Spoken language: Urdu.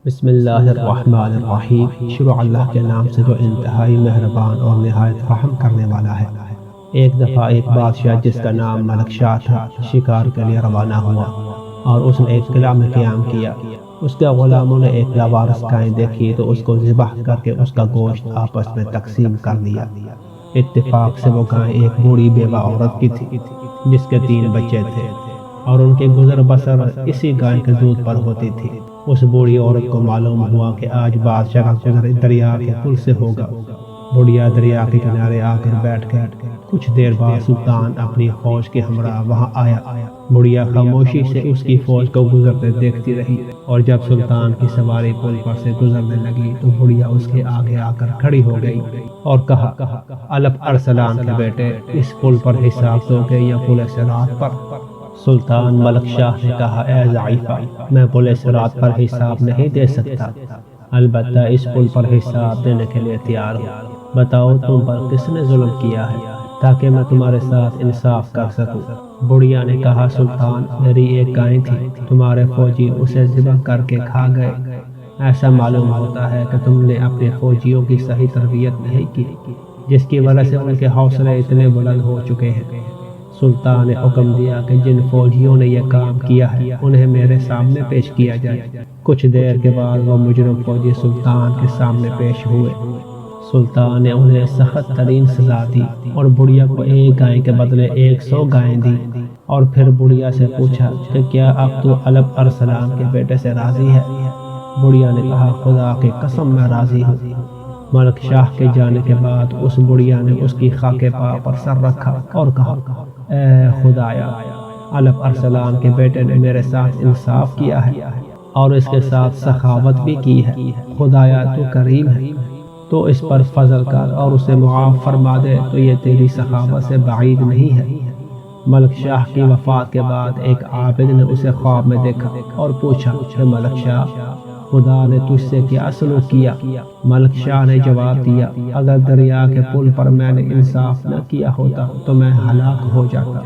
بسم اللہ الرحمن الرحیم۔ شروع اللہ کے نام سے جو انتہائی مہربان اور نہایت رحم کرنے والا ہے۔ ایک دفعہ ایک بادشاہ جس کا نام ملک شاہ تھا شکار کے لیے روانہ ہوا اور اس نے ایک قلعہ میں قیام کیا۔ اس کے غلاموں نے ایک لاوارث گائے دیکھی تو اس کو ذبح کر کے اس کا گوشت آپس میں تقسیم کر لیا۔ اتفاق سے وہ گائے ایک بوڑھی بیوہ عورت کی تھی جس کے 3 بچے تھے اور ان کی گزر بسر اسی گائے کے دودھ پر ہوتی تھی۔ اس بوڑھی عورت کو معلوم ہوا کہ آج بادشاہ کا گزر دریا کے پل سے ہوگا۔ بڑھیا دریا کے کنارے آ کر بیٹھ گئے۔ کچھ دیر بعد سلطان اپنی فوج کے ہمراہ وہاں آیا۔ بڑھیا خاموشی سے اس کی فوج کو گزرتے دیکھتی رہی اور جب سلطان کی سواری پل پر سے گزرنے لگی تو بڑھیا اس کے آگے آ کر کھڑی ہو گئی اور کہا، الپ ارسلان کے بیٹے، اس پل پر حساب دو گے یا پل صراط پر؟ سلطان ملک شاہ نے کہا، اے ضعیفہ، میں پل صراط پر حساب نہیں دے سکتا، البتہ اس پل پر حساب دینے کے لیے تیار ہوں۔ بتاؤ تم پر کس نے ظلم کیا ہے تاکہ میں تمہارے ساتھ انصاف کر سکوں۔ بڑھیا نے کہا، سلطان، میری ایک گائے تھی، تمہارے فوجی اسے ذبح کر کے کھا گئے۔ ایسا معلوم ہوتا ہے کہ تم نے اپنے فوجیوں کی صحیح تربیت نہیں کی، جس کی وجہ سے ان کے حوصلے اتنے بلند ہو چکے ہیں۔ سلطان نے حکم دیا کہ جن فوجیوں نے یہ کام کیا ہے انہیں میرے سامنے پیش کیا جائے۔ کچھ دیر کے بعد وہ مجرم فوجی سلطان کے سامنے پیش ہوئے۔ سلطان نے انہیں سخت ترین سزا دی اور بڑھیا کو ایک گائے کے بدلے 100 گائیں دی اور پھر بڑھیا سے پوچھا کہ کیا اب تو الپ ارسلان کے بیٹے سے راضی ہے؟ بڑھیا نے کہا، خدا کی قسم میں راضی ہوں۔ ملک شاہ کے جانے کے بعد اس بڑھیا نے اس کی خاک پا پر سر رکھا اور کہا، اے خدایا، الپ ارسلان کے بیٹے نے میرے ساتھ انصاف کیا ہے اور اس کے ساتھ سخاوت بھی کی ہے۔ خدایا، تو کریم ہے، تو اس پر فضل کر اور اسے معاف فرما دے، تو یہ تیری سخاوت سے بعید نہیں ہے۔ ملک شاہ کی وفات کے بعد ایک عابد نے اسے خواب میں دیکھا اور پوچھا کہ ملک شاہ، خدا نے تجھ سے کیا سلوک کیا؟ ملک شاہ نے جواب دیا، اگر دریا کے پل پر میں نے انصاف نہ کیا ہوتا تو میں ہلاک ہو جاتا۔